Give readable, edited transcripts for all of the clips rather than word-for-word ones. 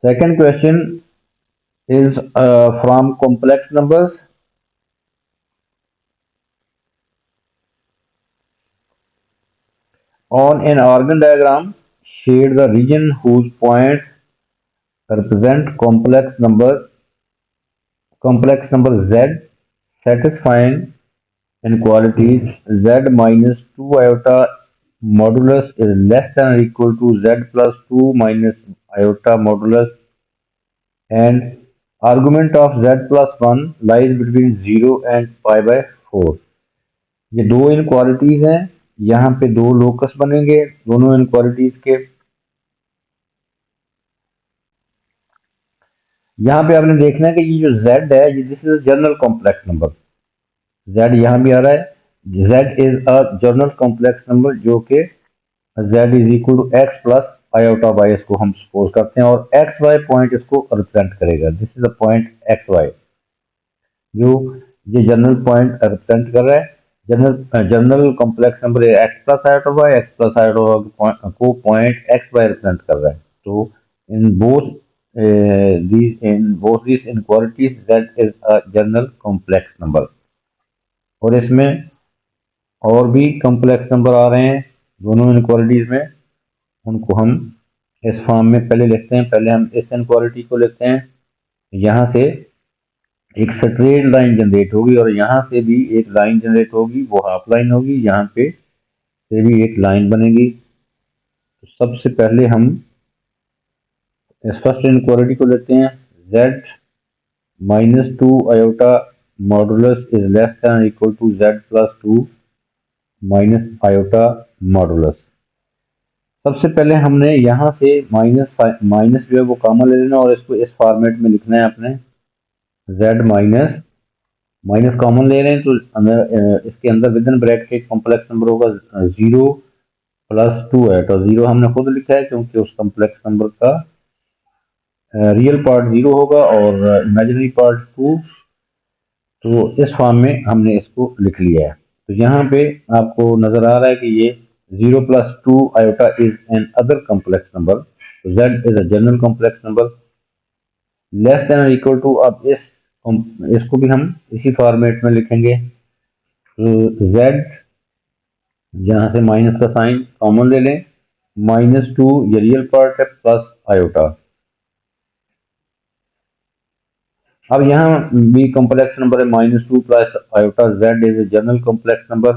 Second question is from complex numbers. On an organ diagram, shade the region whose points represent complex number z satisfying inequalities z minus 2 iota modulus is less than or equal to z plus 2 minus iota modulus, and argument of z plus 1 lies between 0 and pi by 4. ये दो inequalities हैं, यहाँ पे दो locus बनेंगे दोनों inequalities के। यहाँ पे आपने देखना है कि ये जो z है ये this is general complex number, z यहाँ भी आ रहा है, z is a general complex number जो कि z is equal to X plus iota Y इसको हम सपोज करते हैं, और एक्स वाई पॉइंट इसको रिप्रेजेंट करेगा। This is a point X Y जो ये जनरल पॉइंट रिप्रेजेंट कर रहा है। General complex number X plus iota Y, X plus iota को पॉइंट एक्स वाई रिप्रेजेंट कर रहा है। तो in both these inequalities z is a general complex number। और इसमें और भी कॉम्प्लेक्स नंबर आ रहे हैं दोनों इनक्वालिटीज में, उनको हम इस फॉर्म में पहले लिखते हैं। पहले हम इस इनक्वालिटी को लिखते हैं, यहाँ से एक स्ट्रेट लाइन जनरेट होगी और यहाँ से भी एक लाइन जनरेट होगी, वो हाफ लाइन होगी, यहाँ पे से भी एक लाइन बनेगी। तो सबसे पहले हम इस फर्स्ट इनक्वालिटी को लेते हैं, z minus 2 iota modulus is less than equal to z plus 2 minus iota modulus. सबसे पहले हमने यहाँ से माइनस जो है वो कॉमन ले लेना और इसको इस फॉर्मेट में लिखना है आपने, z माइनस कॉमन ले रहे हैं तो इसके अंदर विद इन ब्रैकेट एक कॉम्प्लेक्स नंबर होगा 0 प्लस 2 है। तो 0 हमने खुद लिखा है क्योंकि उस कॉम्प्लेक्स नंबर का रियल पार्ट 0 होगा और इमेजिनरी पार्ट 2। तो इस फॉर्म में हमने इसको लिख लिया है। तो यहाँ पे आपको नजर आ रहा है कि ये 0 plus 2 iota is an other complex number. तो z is a general complex number less than और इक्वल टू। अब इसको भी हम इसी फॉर्मेट में लिखेंगे। तो z यहाँ से माइनस का साइन कॉमन ले लें, -2 ये रियल पार्ट है प्लस आयोटा। अब यहाँ भी कॉम्प्लेक्स नंबर है -2 plus iota, z is a general complex number.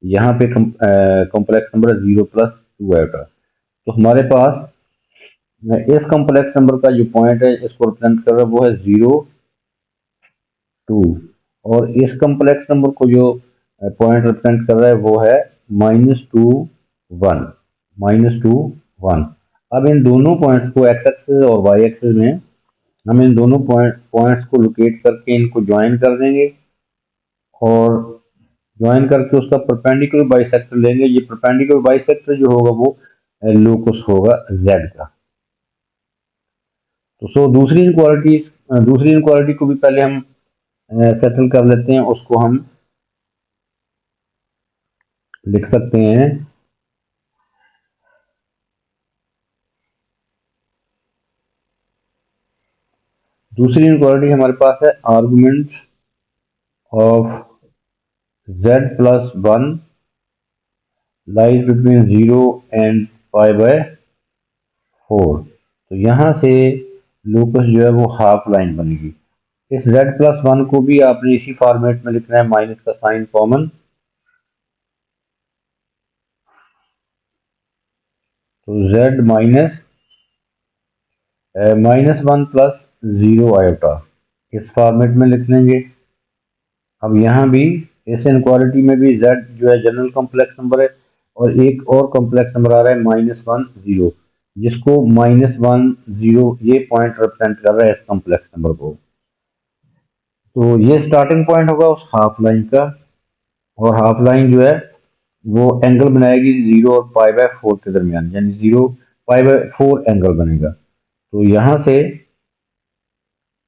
यहाँ पे कॉम्प्लेक्स नंबर है 0 प्लस 2 आयोटा। तो हमारे पास इस कॉम्प्लेक्स नंबर का जो पॉइंट है इसको रिप्रेजेंट कर रहा है वो है 0 2, और इस कॉम्प्लेक्स नंबर को जो पॉइंट रिप्रेजेंट कर रहा है वो है -2 1। अब इन दोनों पॉइंट्स को एक्स एक्सिस और वाई एक्सिस में हम इन दोनों पॉइंट्स को लोकेट करके इनको ज्वाइन कर देंगे और ज्वाइन करके उसका परपेंडिकुलर बाइसेक्टर लेंगे। ये परपेंडिकुलर बाइसेक्टर जो होगा वो लोकस होगा z का। तो दूसरी इनक्वालिटी को भी पहले हम सेटल कर लेते हैं। उसको हम लिख सकते हैं, दूसरी इनक्वालिटी हमारे पास है argument of z plus 1 lies between 0 and pi by 4। तो यहाँ से लोकस जो है वो हाफ लाइन बनेगी। इस z प्लस 1 को भी आपने इसी फॉर्मेट में लिखना है, माइनस का साइन कॉमन। तो z -1 प्लस 0 आयोटा इस फॉर्मेट में लिख लेंगे। अब यहाँ भी इस इनक्वालिटी में भी z जो है जनरल कॉम्प्लेक्स नंबर है और एक और कॉम्प्लेक्स नंबर आ रहा है -1 0, जिसको -1 0 ये पॉइंट रिप्रेजेंट कर रहा है इस कॉम्प्लेक्स नंबर को। तो ये स्टार्टिंग पॉइंट होगा उस हाफ लाइन का, और हाफ लाइन जो है वो एंगल बनाएगी 0 और पाई बाय 4 के दरमियान, यानी 0 पाई बाय 4 एंगल बनेगा। तो यहाँ से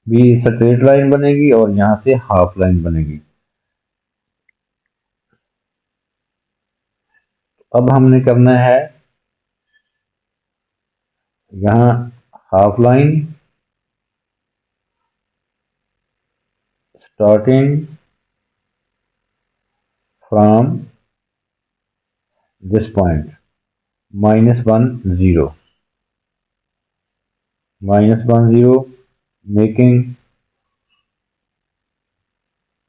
भी स्ट्रेट लाइन बनेगी और यहाँ से हाफ लाइन बनेगी। अब हमने करना है यहाँ half line starting from this point -1 0 -1 0 making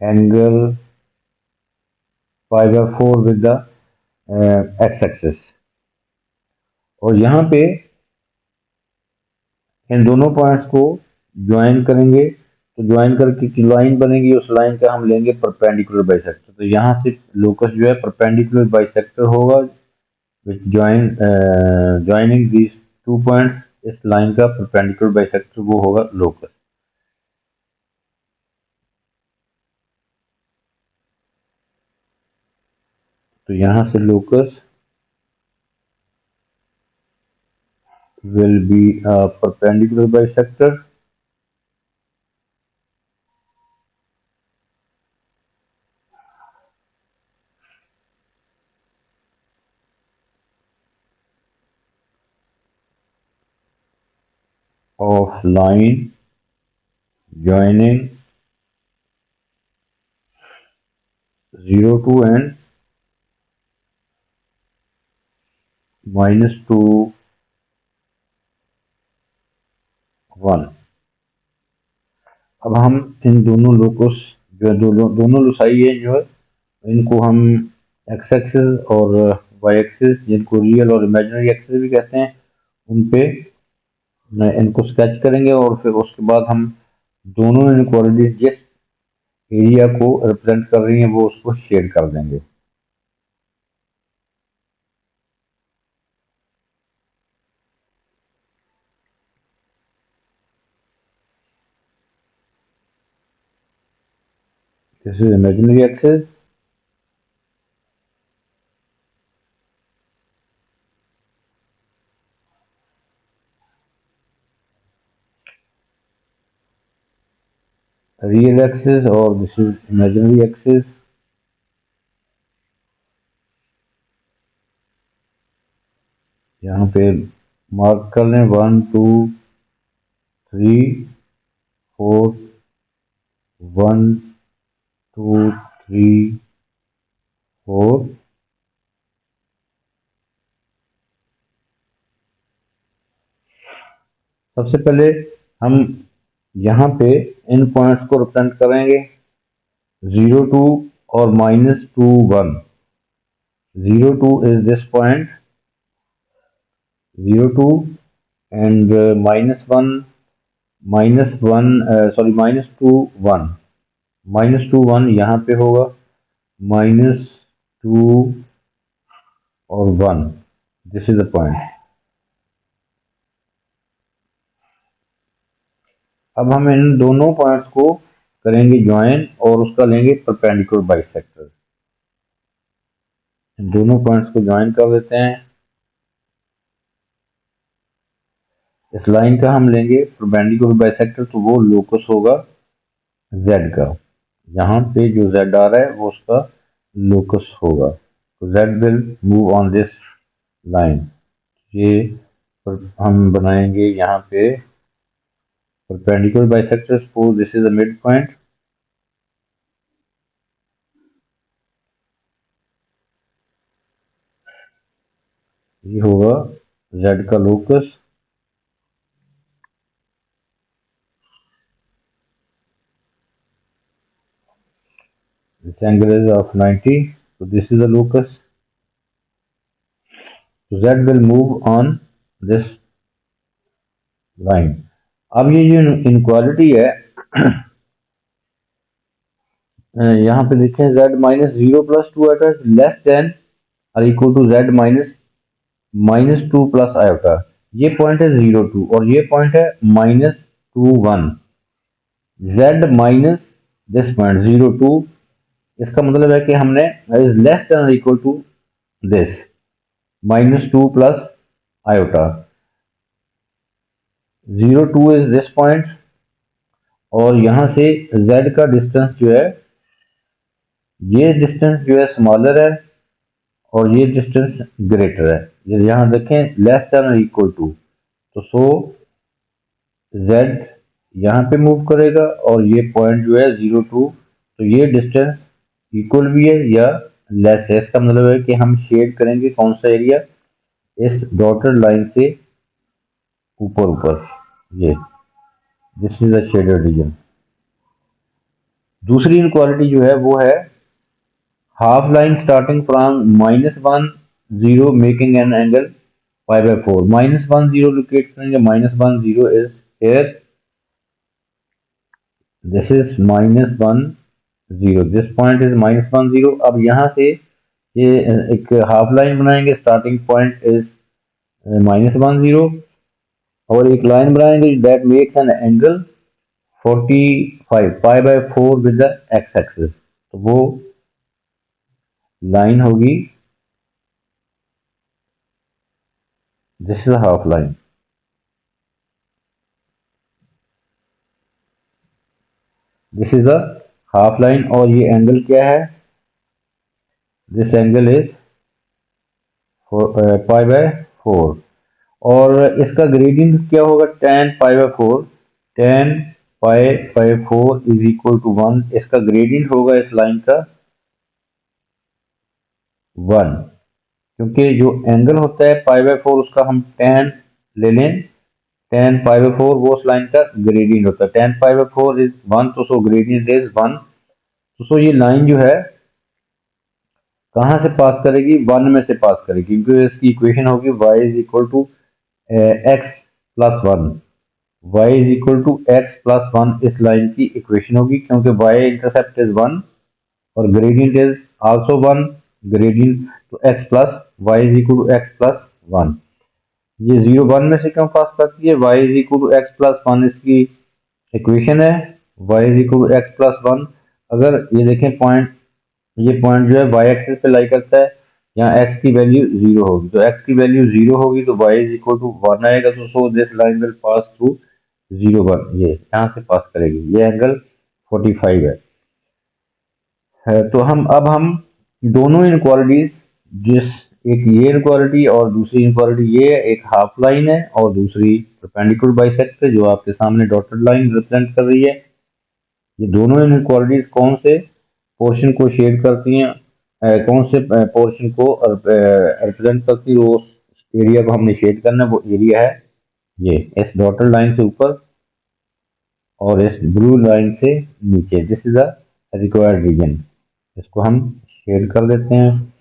angle 5/4 with the x-axis और यहाँ पे इन दोनों पॉइंट्स को ज्वाइन करेंगे तो ज्वाइन करके की लाइन बनेगी उस लाइन का हम लेंगे परपेंडिकुलर बाइसेक्टर तो यहाँ से लोकस जो है परपेंडिकुलर बाइसेक्टर होगा विच ज्वाइनिंग दीज 2 पॉइंट्स इस लाइन का परपेंडिकुलर बाइसेक्टर वो होगा लोकस तो यहाँ से locus will be a perpendicular bisector of line joining 0 2 and -2 1 अब हम इन दोनों लोकस जो है दोनों लोसाई है जो है इनको हम एक्स एक्सिस और वाई एक्सिस जिनको रियल और इमेजिनरी एक्सिस भी कहते हैं उन पे इनको स्केच करेंगे और फिर उसके बाद हम दोनों इनक्वालिटीज जिस एरिया को रिप्रेजेंट कर रही हैं वो उसको शेड कर देंगे This is imaginary axis. Real axis और this is imaginary axis. यहाँ पे मार्क कर लें 1 2 3 4 1 2 3 4 सबसे पहले हम यहाँ पे इन पॉइंट्स को रिप्रेजेंट करेंगे 0 2 और -2 1 0 2 is this point 0 2 and -1 -2 1 -2 1 यहाँ पे होगा -2 और 1 दिस इज द पॉइंट अब हम इन दोनों पॉइंट्स को करेंगे ज्वाइन और उसका लेंगे परपेंडिकुलर बाइसेक्टर इन दोनों पॉइंट्स को ज्वाइन कर देते हैं इस लाइन का हम लेंगे परपेंडिकुलर बाइसेक्टर तो वो लोकस होगा z का यहाँ पे जो z आ रहा है वो उसका लोकस होगा तो z will move on this line ये हम बनाएंगे यहाँ पे perpendicular bisector suppose this is the midpoint ये होगा z का locus this angle is of 90 so this is the locus so z will move on this line अब ये जो इनक्वालिटी है यहाँ पे देखें z -0 + 2 iota लेस देन और इक्वल टू z -2 + iota ये पॉइंट है 0 2 और ये पॉइंट है -2 1 z माइनस दिस पॉइंट 0 2 इसका मतलब है कि हमने इज लेस देन और equal to this -2 + iota 0 2 is this point और यहां से z का डिस्टेंस जो है ये डिस्टेंस जो है स्मॉलर है और ये डिस्टेंस ग्रेटर है। ये यहाँ देखें लेस देन और इक्वल टू, तो सो z यहाँ पे मूव करेगा और ये पॉइंट जो है 0 2, तो ये डिस्टेंस इक्वल भी है या लेस है। इसका मतलब है कि हम शेड करेंगे कौन सा एरिया, इस डॉटेड लाइन से ऊपर ऊपर, ये this is the shaded region. दूसरी इनक्वालिटी जो है वो है half line starting from -1 0 making an angle π/4। -1 0 locate करेंगे, -1 0 is here, this is -1 0, this point is -1 0। अब यहाँ से ये एक हाफ लाइन बनाएंगे, स्टार्टिंग पॉइंट इज -1 0, और एक लाइन बनाएंगे that makes an angle 45 π/4 with the X axis. तो वो लाइन होगी, this is half line, this is the half line. और ये एंगल क्या है, दिस एंगल इज π/4, और इसका ग्रेडियंट क्या होगा, tan π/4, tan π/4 is equal to 1। इसका ग्रेडियंट होगा इस लाइन का 1, क्योंकि जो एंगल होता है π/4 उसका हम tan ले लें, tan π/4 वो उस लाइन का ग्रेडियंट होता है। tan π/4 इज 1, तो सो ग्रेडियंट इज 1। तो सो ये लाइन जो है कहाँ से पास करेगी, 1 में से पास करेगी, क्योंकि इसकी इक्वेशन होगी y is equal to x+1, y is equal to x+1 इस लाइन की इक्वेशन होगी, क्योंकि y इंटरसेप्ट इज 1 और ग्रेडियंट इज आल्सो 1, ग्रेडियंट तो x plus y is equal to x+1। ये 0 1 में से क्यों पास करती है, y is equal to x+1 इसकी इक्वेशन है, y is equal to x+1। अगर ये देखें पॉइंट, ये पॉइंट जो है y एक्सिस पे लाई करता है, यहाँ x की वैल्यू 0 होगी, तो x की वैल्यू 0 होगी तो y इज इक्वल टू 1 आएगा। तो so this line will pass through 0 1, ये यहाँ से पास करेगी, ये एंगल 45 है। तो हम दोनों इनक्वालिटीज, जिस एक ये इनक्वालिटी और दूसरी इनक्वालिटी ये है, एक हाफ लाइन है और दूसरी परपेंडिकुलर बाइसेक्टर जो आपके सामने डॉटेड लाइन रिप्रेजेंट कर रही है, ये दोनों इनक्वालिटीज कौन से पोर्शन को शेड करती हैं, कौन से पोर्शन को रिप्रेजेंट करती है, वो एरिया को हमने शेड करना है, वो एरिया है ये इस डॉटेड लाइन से ऊपर और इस ब्लू लाइन से नीचे, this is the required region. इसको हम शेड कर देते हैं।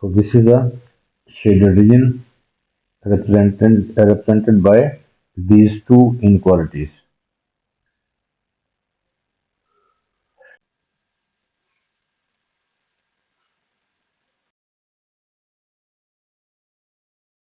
So this is a shaded region represented by these two inequalities.